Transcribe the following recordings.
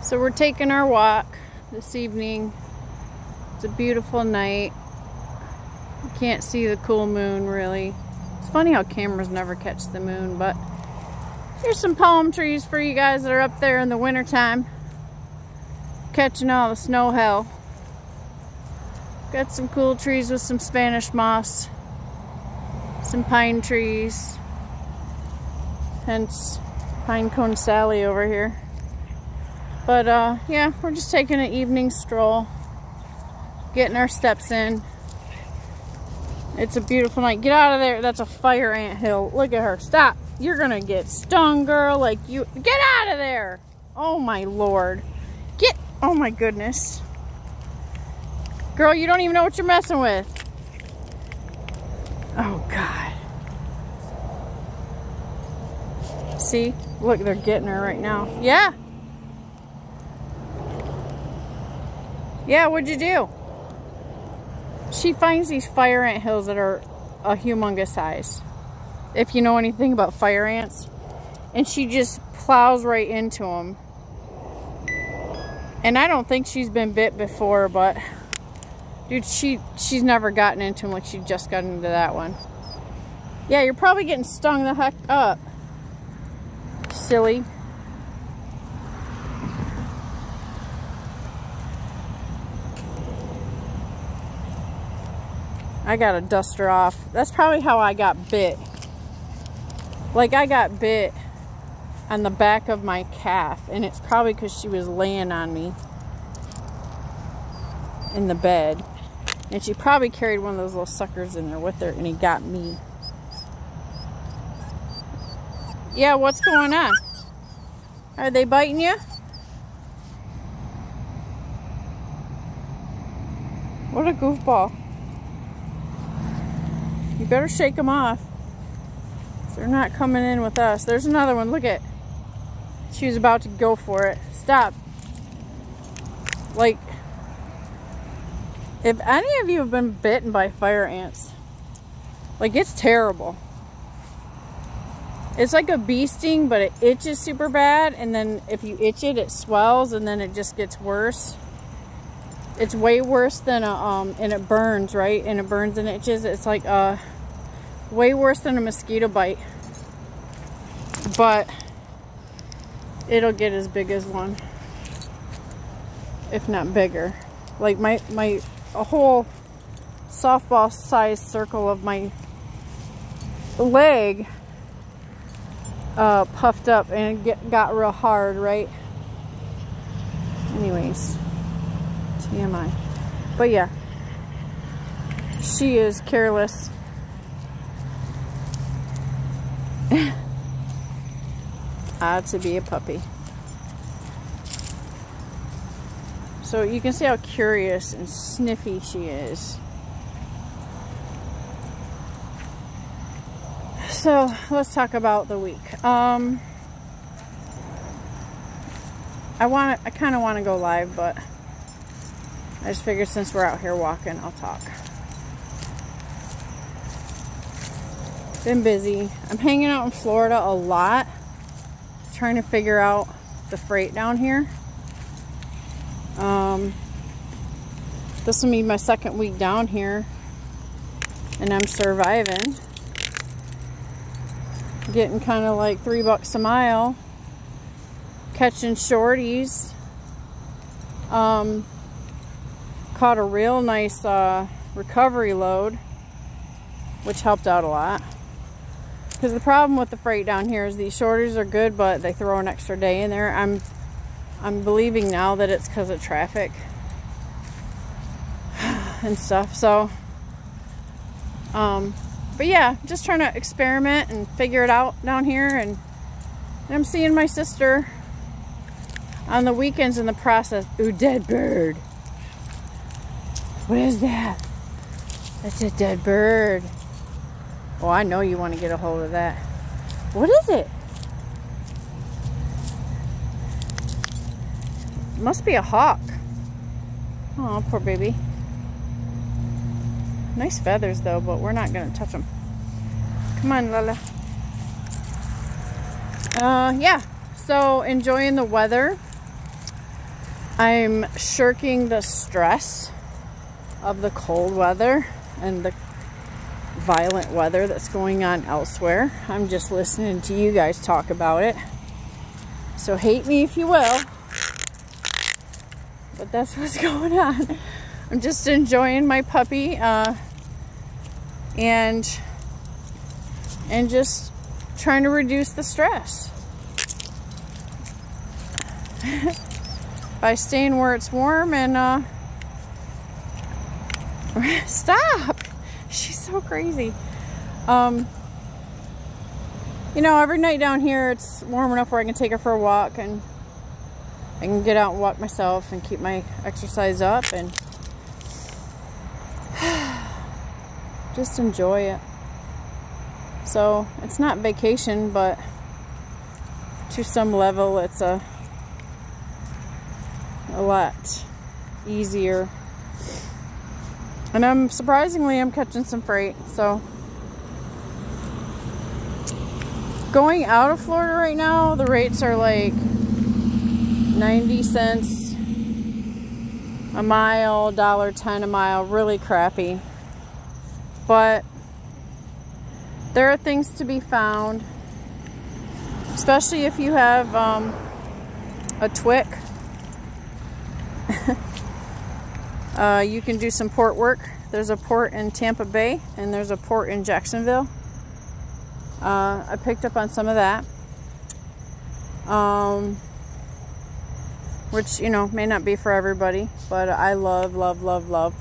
So we're taking our walk this evening. It's a beautiful night. You can't see the cool moon really. It's funny how cameras never catch the moon, but here's some palm trees for you guys that are up there in the wintertime, catching all the snow hell. Got some cool trees with some Spanish moss, some pine trees, hence Pine Cone Sally over here. But yeah, we're just taking an evening stroll, getting our steps in. It's a beautiful night. Get out of there. That's a fire ant hill. Look at her. Stop. You're gonna get stung, girl. Like you. Get out of there. Oh my lord. Get. Oh my goodness. Girl, you don't even know what you're messing with. Oh god. See? Look, they're getting her right now. Yeah. Yeah, what'd you do? She finds these fire ant hills that are a humongous size, if you know anything about fire ants, and she just plows right into them. And I don't think she's been bit before, but dude, she's never gotten into them like she just got into that one. Yeah, you're probably getting stung the heck up, silly. I gotta dust her off. That's probably how I got bit. Like, I got bit on the back of my calf, and it's probably because she was laying on me in the bed. And she probably carried one of those little suckers in there with her, and he got me. Yeah, what's going on? Are they biting you? What a goofball. You better shake them off. They're not coming in with us. There's another one. Look at. She was about to go for it. Stop. Like, if any of you have been bitten by fire ants, like, it's terrible. It's like a bee sting, but it itches super bad. And then if you itch it, it swells, and then it just gets worse. It's way worse than a, and it burns, right? And it burns and itches. It's like way worse than a mosquito bite. But it'll get as big as one, if not bigger. Like a whole softball sized circle of my leg puffed up, and it got real hard, right? Anyways. TMI. But yeah, she is careless. To be a puppy. So you can see how curious and sniffy she is. So let's talk about the week. I kind of want to go live, but I just figured since we're out here walking, I'll talk. Been busy. I'm hanging out in Florida a lot, trying to figure out the freight down here. This will be my second week down here, and I'm surviving. Getting kind of like $3 a mile, catching shorties. Caught a real nice recovery load, which helped out a lot. Because the problem with the freight down here is these shorties are good, but they throw an extra day in there. I'm believing now that it's because of traffic and stuff. So, but yeah, just trying to experiment and figure it out down here. And I'm seeing my sister on the weekends in the process. Ooh, dead bird. What is that? That's a dead bird. Oh, I know you want to get a hold of that. What is it? It must be a hawk. Oh, poor baby. Nice feathers though, but we're not going to touch them. Come on, Lala. Yeah, so enjoying the weather. I'm shirking the stress of the cold weather and the violent weather that's going on elsewhere. I'm just listening to you guys talk about it. So hate me if you will. But that's what's going on. I'm just enjoying my puppy and just trying to reduce the stress by staying where it's warm and stop. She's so crazy. You know, every night down here it's warm enough where I can take her for a walk and I can get out and walk myself and keep my exercise up and just enjoy it. So it's not vacation, but to some level it's a lot easier. And I'm catching some freight. So going out of Florida right now, the rates are like 90 cents a mile, $1.10 a mile, really crappy. But there are things to be found, especially if you have a TWIC. You can do some port work. There's a port in Tampa Bay and there's a port in Jacksonville. I picked up on some of that, which, you know, may not be for everybody, but I love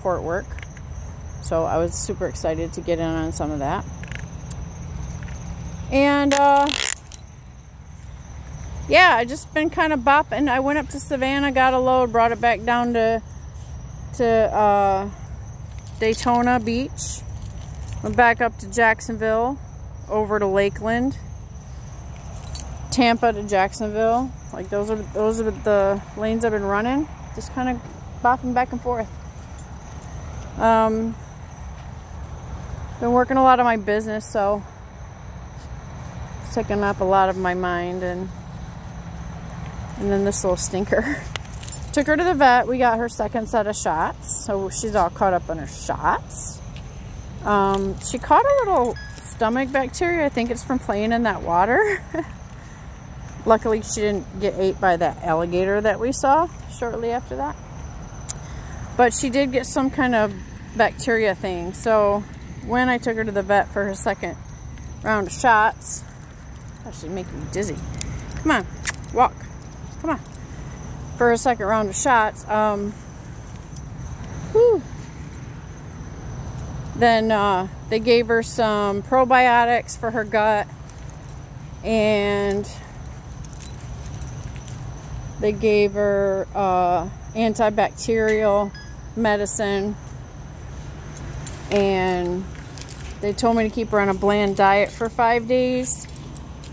port work. So I was super excited to get in on some of that. And yeah, I just been kind of bopping. I went up to Savannah, got a load, brought it back down to Daytona Beach, went back up to Jacksonville, over to Lakeland, Tampa to Jacksonville. Like those are the lanes I've been running, just kind of bopping back and forth. Been working a lot on my business, so it's taking up a lot of my mind, and then this little stinker. Took her to the vet. We got her second set of shots, so she's all caught up on her shots. She caught a little stomach bacteria. I think it's from playing in that water. Luckily, she didn't get ate by that alligator that we saw shortly after that. But she did get some kind of bacteria thing. So when I took her to the vet for her second round of shots, she's making me dizzy. Come on, walk. Come on. For her second round of shots, then they gave her some probiotics for her gut, and they gave her antibacterial medicine, and they told me to keep her on a bland diet for 5 days.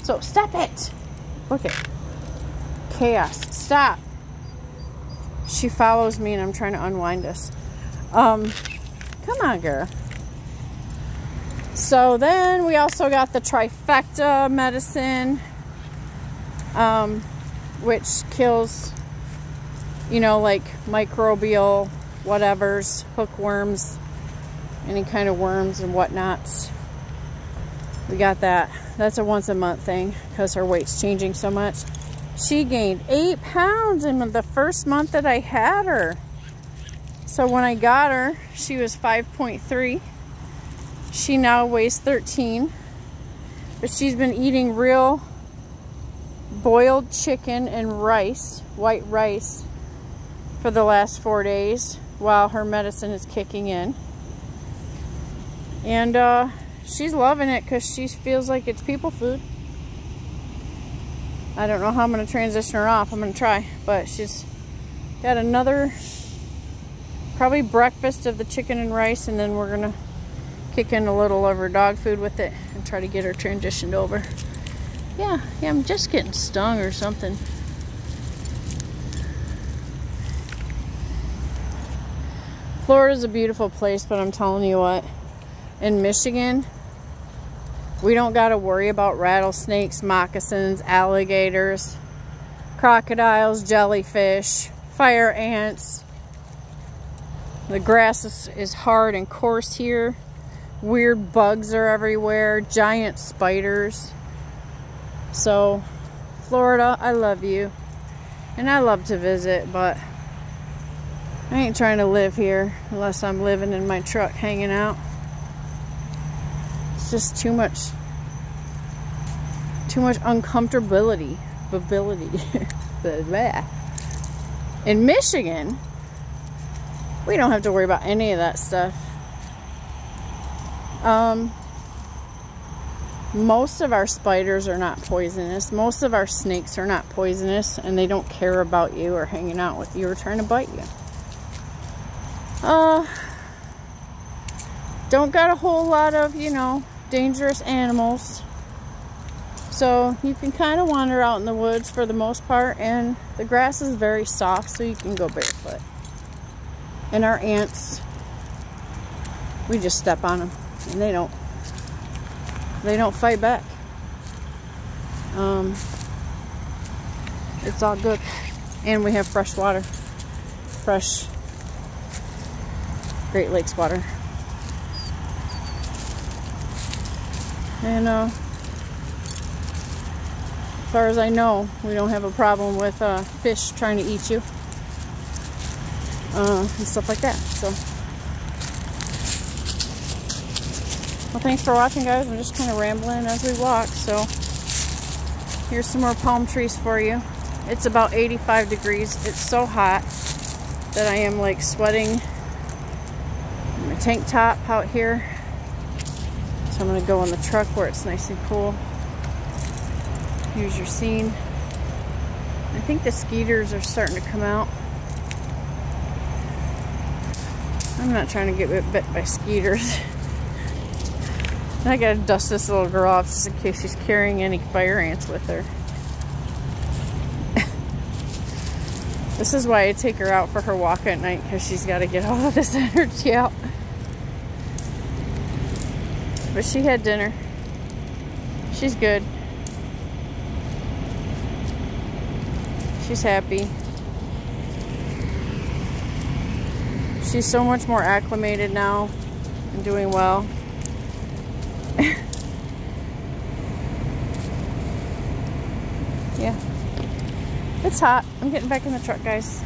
So stop it. Look at chaos. Stop. She follows me and I'm trying to unwind us. Come on, girl. So then we also got the trifecta medicine, which kills, you know, like microbial whatevers, hookworms, any kind of worms and whatnots. We got that. That's a once a month thing because her weight's changing so much. She gained 8 pounds in the first month that I had her. So when I got her, she was 5.3. She now weighs 13. But she's been eating real boiled chicken and rice, white rice, for the last 4 days while her medicine is kicking in. And she's loving it because she feels like it's people food. I don't know how I'm going to transition her off. I'm going to try. But she's got another, probably breakfast of the chicken and rice, and then we're going to kick in a little of her dog food with it and try to get her transitioned over. Yeah, I'm just getting stung or something. Florida's a beautiful place, but I'm telling you what, in Michigan, we don't got to worry about rattlesnakes, moccasins, alligators, crocodiles, jellyfish, fire ants. The grass is hard and coarse here. Weird bugs are everywhere. Giant spiders. So, Florida, I love you. And I love to visit, but I ain't trying to live here unless I'm living in my truck hanging out. It's just too much uncomfortability. In Michigan, we don't have to worry about any of that stuff. Most of our spiders are not poisonous. Most of our snakes are not poisonous, and they don't care about you or hanging out with you or trying to bite you. Don't got a whole lot of, you know, dangerous animals. So you can kind of wander out in the woods for the most part, and the grass is very soft, so you can go barefoot. And our ants, we just step on them, and they don't fight back. It's all good. And we have fresh water. Fresh Great Lakes water. And as far as I know, we don't have a problem with fish trying to eat you. And stuff like that. So, well, thanks for watching, guys. I'm just kind of rambling as we walk. So, here's some more palm trees for you. It's about 85 degrees. It's so hot that I am like sweating in my tank top out here. So I'm going to go in the truck where it's nice and cool. Here's your scene. I think the skeeters are starting to come out. I'm not trying to get bit by skeeters. I gotta dust this little girl off just in case she's carrying any fire ants with her. This is why I take her out for her walk at night, because she's got to get all of this energy out. But she had dinner. She's good. She's happy. She's so much more acclimated now and doing well. Yeah. It's hot. I'm getting back in the truck, guys.